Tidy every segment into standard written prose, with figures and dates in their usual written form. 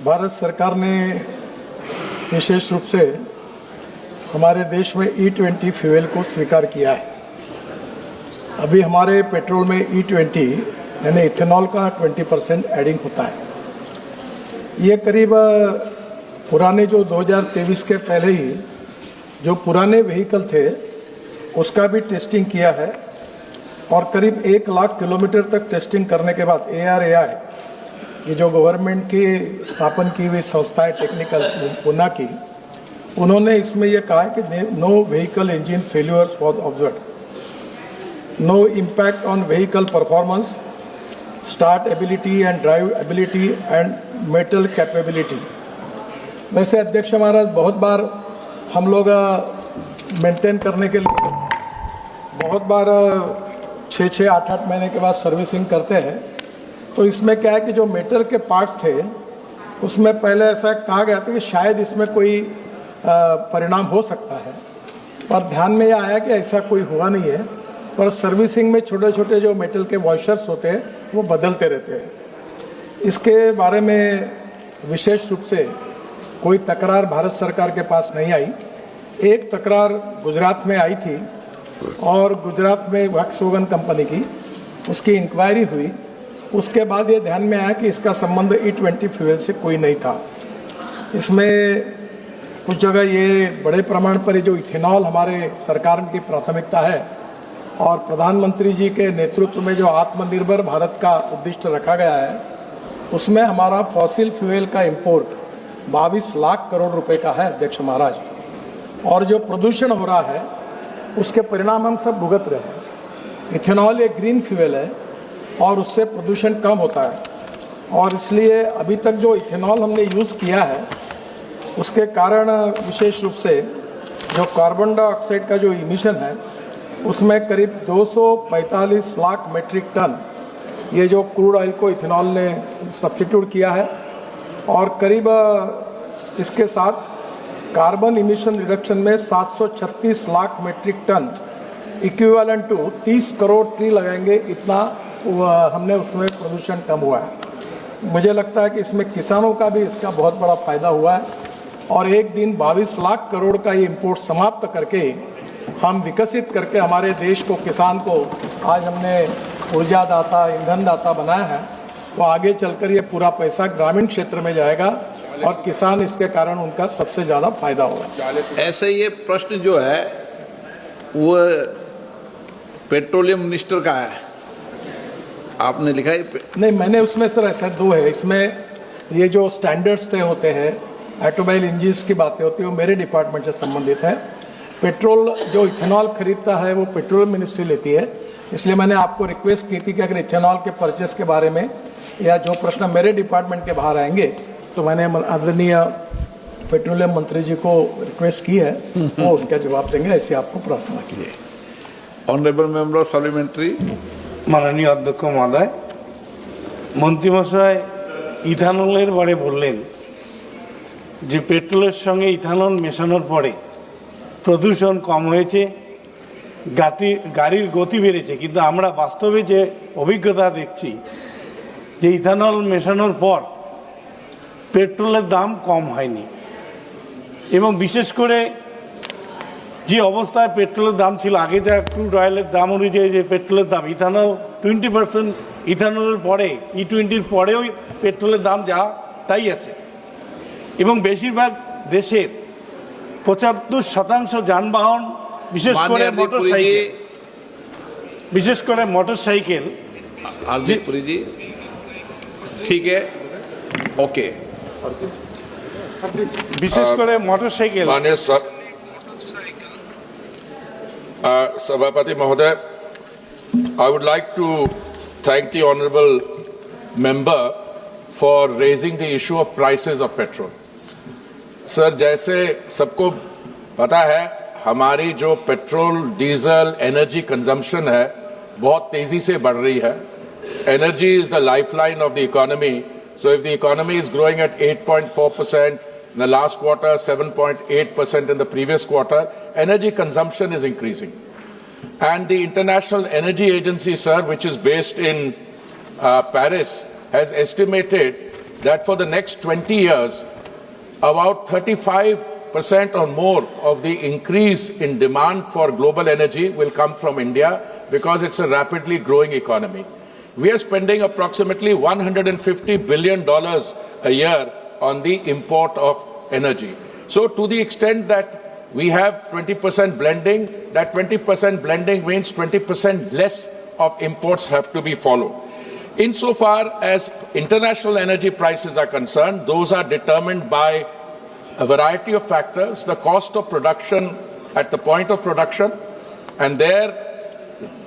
भारत सरकार ने विशेष रूप से हमारे देश में E20 फ्यूल को स्वीकार किया है। अभी हमारे पेट्रोल में E20 यानी इथेनॉल का 20% एडिंग होता है। ये करीब पुराने जो 2023 के पहले ही जो पुराने व्हीकल थे उसका भी टेस्टिंग किया है और करीब 1 लाख किलोमीटर तक टेस्टिंग करने के बाद ARAI, ये जो गवर्नमेंट की स्थापन की हुई संस्था है टेक्निकल पुणे की, उन्होंने इसमें यह कहा है कि no vehicle engine failures was observed, no impact on vehicle performance, startability and driveability and metal capability. वैसे अध्यक्ष महाराज, बहुत बार हम लोग मेंटेन करने के लिए बहुत बार 6-6, 8-8 महीने के बाद सर्विसिंग करते हैं। तो इसमें क्या है कि जो मेटल के पार्ट्स थे उसमें पहले ऐसा कहा गया था कि शायद इसमें कोई परिणाम हो सकता है, पर ध्यान में यह आया कि ऐसा कोई हुआ नहीं है। पर सर्विसिंग में छोटे छोटे जो मेटल के वॉशर्स होते हैं वो बदलते रहते हैं। इसके बारे में विशेष रूप से कोई तकरार भारत सरकार के पास नहीं आई। एक तकरार गुजरात में आई थी और गुजरात में वॉक्सवैगन कंपनी की उसकी इंक्वायरी हुई। उसके बाद ये ध्यान में आया कि इसका संबंध E20 फ्यूल से कोई नहीं था। इसमें कुछ जगह ये बड़े प्रमाण पर जो इथेनॉल हमारे सरकार की प्राथमिकता है और प्रधानमंत्री जी के नेतृत्व में जो आत्मनिर्भर भारत का उद्देश्य रखा गया है, उसमें हमारा फॉसिल फ्यूल का इंपोर्ट 22 लाख करोड़ रुपए का है अध्यक्ष महाराज। और जो प्रदूषण हो रहा है उसके परिणाम हम सब भुगत रहे हैं। इथेनॉल एक ग्रीन फ्यूल है और उससे प्रदूषण कम होता है, और इसलिए अभी तक जो इथेनॉल हमने यूज़ किया है उसके कारण विशेष रूप से जो कार्बन डाइऑक्साइड का जो इमिशन है उसमें करीब 245 लाख मेट्रिक टन ये जो क्रूड ऑयल को इथेनॉल ने सब्स्टिट्यूट किया है, और करीब इसके साथ कार्बन इमिशन रिडक्शन में 736 lakh metric tonne equivalent to 30 crore tree लगाएंगे, इतना हमने उसमें प्रदूषण कम हुआ है। मुझे लगता है कि इसमें किसानों का भी इसका बहुत बड़ा फायदा हुआ है, और एक दिन 22 लाख करोड़ का ये इंपोर्ट समाप्त करके हम विकसित करके हमारे देश को, किसान को आज हमने ऊर्जा दाता, ईंधन दाता बनाया है, तो आगे चलकर ये पूरा पैसा ग्रामीण क्षेत्र में जाएगा और किसान इसके कारण उनका सबसे ज़्यादा फायदा होगा। ऐसे ये प्रश्न जो है वो पेट्रोलियम मिनिस्टर का है, आपने लिखा है? नहीं, मैंने उसमें सर ऐसा 2 है। इसमें ये जो स्टैंडर्ड्स तय होते हैं, ऑटोमोबाइल इंजन्स की बातें होती है, वो मेरे डिपार्टमेंट से संबंधित है। पेट्रोल जो इथेनॉल खरीदता है वो पेट्रोलियम मिनिस्ट्री लेती है। इसलिए मैंने आपको रिक्वेस्ट की थी कि अगर इथेनॉल के परचेस के बारे में या जो प्रश्न मेरे डिपार्टमेंट के बाहर आएंगे तो मैंने आदरणीय पेट्रोलियम मंत्री जी को रिक्वेस्ट की है, वो उसका जवाब देंगे, ऐसी आपको प्रार्थना की है। Honourable member of supplementary. माननीय अध्यक्ष महोदय, मंत्रीमশাই ইথানলের বারে বললেন যে পেট্রোলের সঙ্গে ইথানল মেশানোর পরে প্রদূষণ কম হয়েছে, গাড়ির গতি বেড়েছে, কিন্তু আমরা বাস্তবে যে অভিজ্ঞতা দেখছি যে ইথানল মেশানোর পর পেট্রোলের দাম কম হয়নি, এবং বিশেষ করে যে অবস্থায় পেট্রোলের দাম ছিল আগে, যা ক্রুড অয়েলের দাম অনুযায়ী যে পেট্রোলের দাম, ইথানল 20% ইথানলের পরে E20-র পরেও পেট্রোলের দাম যা তাই আছে, এবং বেশিরভাগ দেশের 75% যানবাহন বিশেষ করে মোটরসাইকেল ठीक है, ओके, বিশেষ করে মোটরসাইকেল। माननीय सभापति महोदय, I would like to thank the honourable member for raising the issue of prices of petrol. Sir, जैसे सबको पता है हमारी जो पेट्रोल, डीजल, एनर्जी कंजम्पशन है बहुत तेजी से बढ़ रही है। Energy is the lifeline of the economy. So if the economy is growing at 8.4% in the last quarter, 7.8% in the previous quarter, energy consumption is increasing. And the International Energy Agency, sir, which is based in Paris, has estimated that for the next 20 years, about 35% or more of the increase in demand for global energy will come from India because it's a rapidly growing economy. We are spending approximately $150 billion a year on the import of energy. So to the extent that we have 20% blending, that 20% blending means 20% less of imports have to be followed. Insofar as international energy prices are concerned, those are determined by a variety of factors, the cost of production at the point of production, and their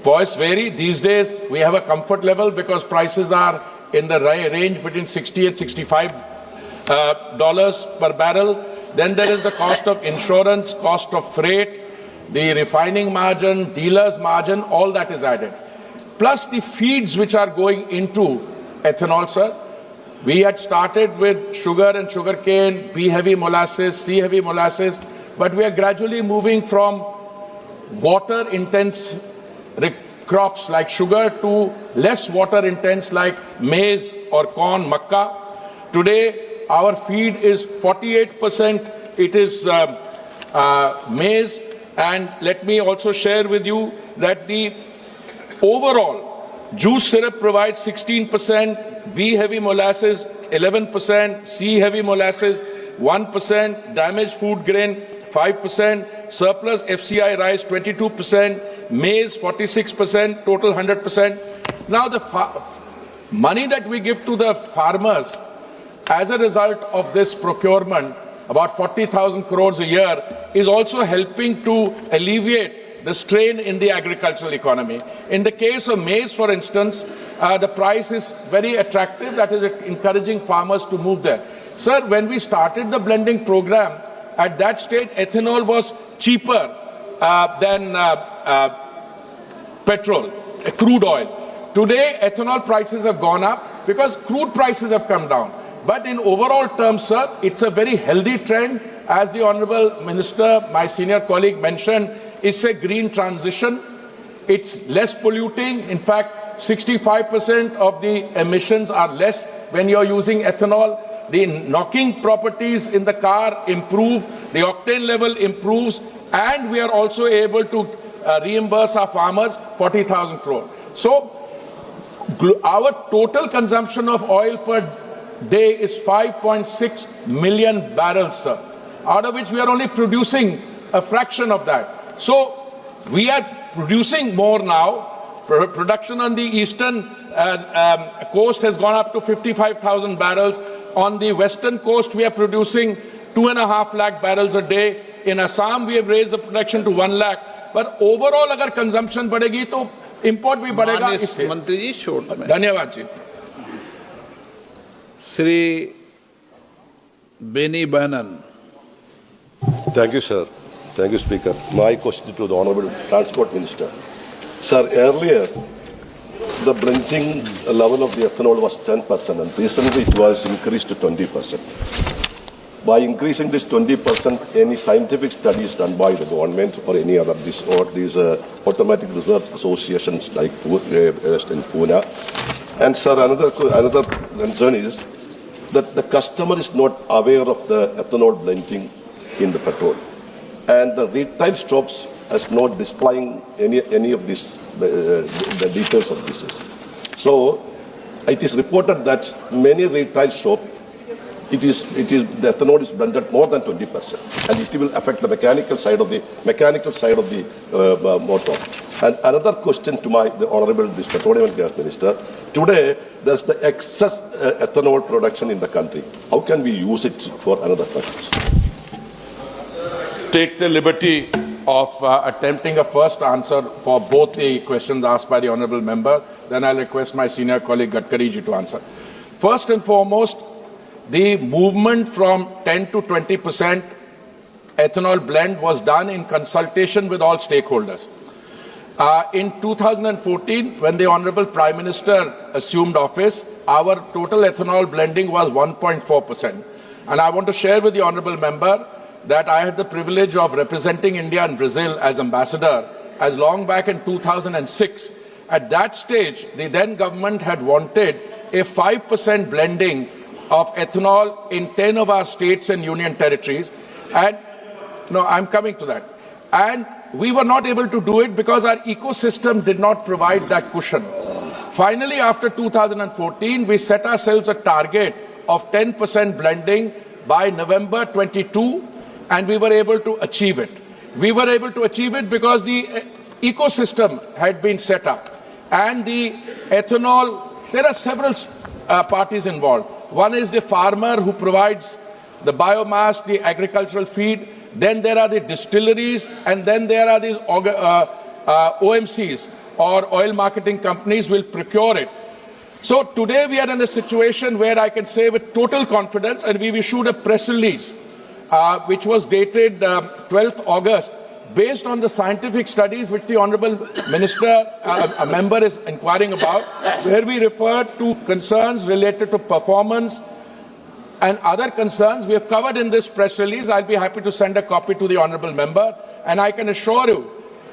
voice vary. These days, we have a comfort level because prices are in the range between $60 and $65 dollars per barrel. Then there is the cost of insurance, cost of freight, the refining margin, dealer's margin, all that is added. Plus the feeds which are going into ethanol, sir. We had started with sugar and sugarcane, B-heavy molasses, C-heavy molasses, but we are gradually moving from water-intense crops like sugar to less water-intense like maize or corn, makkah. Today, our feed is 48%, it is maize, and let me also share with you that the overall juice syrup provides 16%, B-heavy molasses 11%, C-heavy molasses 1%, damaged food grain 5%, surplus FCI rice 22%, maize 46%, total 100%. Now the money that we give to the farmers as a result of this procurement, about 40,000 crores a year, is also helping to alleviate the strain in the agricultural economy. In the case of maize, for instance, the price is very attractive. That is encouraging farmers to move there. Sir, when we started the blending program, at that stage, ethanol was cheaper than petrol, crude oil. Today, ethanol prices have gone up because crude prices have come down. But in overall terms, sir, it's a very healthy trend. As the Honourable Minister, my senior colleague, mentioned, it's a green transition. It's less polluting. In fact, 65% of the emissions are less when you're using ethanol. The knocking properties in the car improve, the octane level improves, and we are also able to reimburse our farmers 40,000 crore. So, our total consumption of oil per day is 5.6 million barrels, sir, out of which we are only producing a fraction of that. So we are producing more now. Production on the eastern coast has gone up to 55,000 barrels. On the western coast, we are producing 2.5 lakh barrels a day. In Assam, we have raised the production to 1 lakh. But overall, अगर consumption बढ़ेगी तो import भी बढ़ेगा. मंत्री जी, short में. धन्यवाद जी. Shri Benny Bannon. Thank you, sir. Thank you, Speaker. My question to the Honourable Transport Minister. Sir, earlier, the blending level of the ethanol was 10%, and recently it was increased to 20%. By increasing this 20%, any scientific studies done by the government or any other these automatic research associations like in Pune? And sir, another concern is that the customer is not aware of the ethanol blending in the petrol, and the retail shops is not displaying any of this the details of this. So it is reported that many retail shops the ethanol is blended more than 20%, and it will affect the mechanical side of the motor. And another question to the Honourable Petroleum and Gas Minister. Today, there is the excess ethanol production in the country. How can we use it for another purpose? Take the liberty of attempting a first answer for both the questions asked by the Honourable Member. Then I'll request my senior colleague Gadkari ji to answer. First and foremost, the movement from 10 to 20% ethanol blend was done in consultation with all stakeholders. In 2014, when the Honourable Prime Minister assumed office, our total ethanol blending was 1.4%. And I want to share with the Honourable Member that I had the privilege of representing India in Brazil as ambassador as long back in 2006. At that stage, the then government had wanted a 5% blending of ethanol in 10 of our states and union territories. And no, I'm coming to that. And we were not able to do it because our ecosystem did not provide that cushion. Finally, after 2014, we set ourselves a target of 10% blending by November 22, and we were able to achieve it. We were able to achieve it because the ecosystem had been set up. And the ethanol, there are several parties involved. One is the farmer who provides the biomass, the agricultural feed. Then there are the distilleries, and then there are these OMCs, or oil marketing companies, will procure it. So today we are in a situation where I can say with total confidence, and we've issued a press release which was dated 12th August, based on the scientific studies which the Honourable Minister, a member, is inquiring about, where we referred to concerns related to performance and other concerns. We have covered in this press release. I'll be happy to send a copy to the Honourable Member, and I can assure you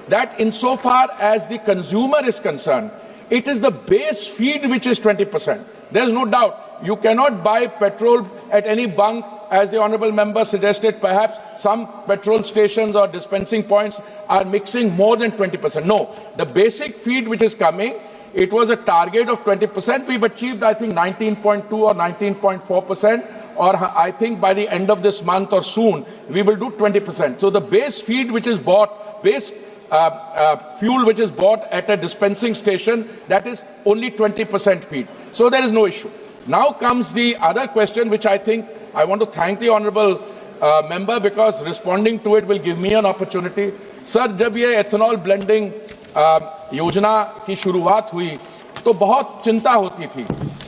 that insofar as the consumer is concerned, it is the base feed which is 20%. There's no doubt. You cannot buy petrol at any bunk, as the Honourable Member suggested. Perhaps some petrol stations or dispensing points are mixing more than 20%. No, the basic feed which is coming, it was a target of 20%. We've achieved, I think, 19.2 or 19.4%. Or I think by the end of this month or soon, we will do 20%. So the base feed which is bought, base fuel which is bought at a dispensing station, that is only 20% feed. So there is no issue. Now comes the other question, which I think I want to thank the Honourable Member, because responding to it will give me an opportunity. Sir, जब ये ethanol blending योजना की शुरुआत हुई तो बहुत चिंता होती थी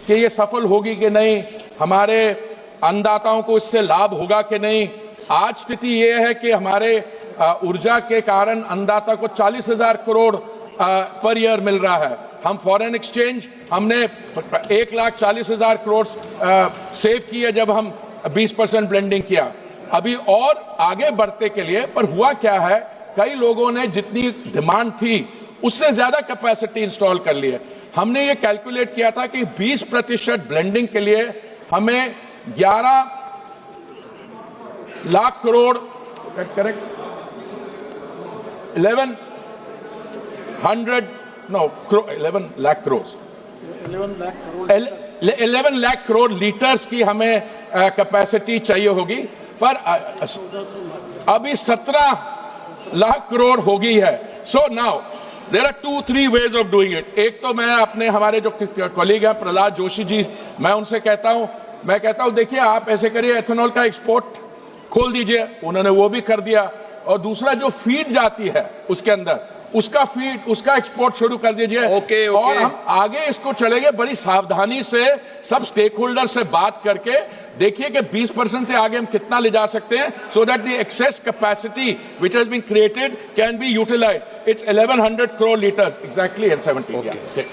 कि ये सफल होगी कि नहीं, हमारे अन्नदाताओं को इससे लाभ होगा कि नहीं। आज स्थिति ये है कि हमारे ऊर्जा के कारण अन्नदाता को 40,000 करोड़ पर ईयर मिल रहा है। हम फॉरेन एक्सचेंज, हमने 1,40,000 करोड़ सेव किए जब हम 20% ब्लेंडिंग किया। अभी और आगे बढ़ते के लिए, पर हुआ क्या है, कई लोगों ने जितनी डिमांड थी उससे ज्यादा कैपेसिटी इंस्टॉल कर ली है। हमने ये कैलकुलेट किया था कि 20% ब्लेंडिंग के लिए हमें 11 लाख करोड़, करेक्ट, 11 लाख करोड़ लीटर्स की हमें कैपेसिटी चाहिए होगी, पर अभी 17 लाख करोड़ हो गई है। So now there are 2-3 ways of doing it. एक तो मैं अपने हमारे जो कॉलीग हैं प्रहलाद जोशी जी, मैं उनसे कहता हूं देखिए आप ऐसे करिए, एथेनॉल का एक्सपोर्ट खोल दीजिए, उन्होंने वो भी कर दिया। और दूसरा जो फीड जाती है उसके अंदर, उसका फीड, उसका एक्सपोर्ट शुरू कर दीजिए। ओके। और हम आगे इसको चलेंगे बड़ी सावधानी से, सब स्टेक होल्डर से बात करके देखिए कि 20% से आगे हम कितना ले जा सकते हैं, so that the excess capacity which has been created can be utilised. It's 1100 crore litres exactly and 70।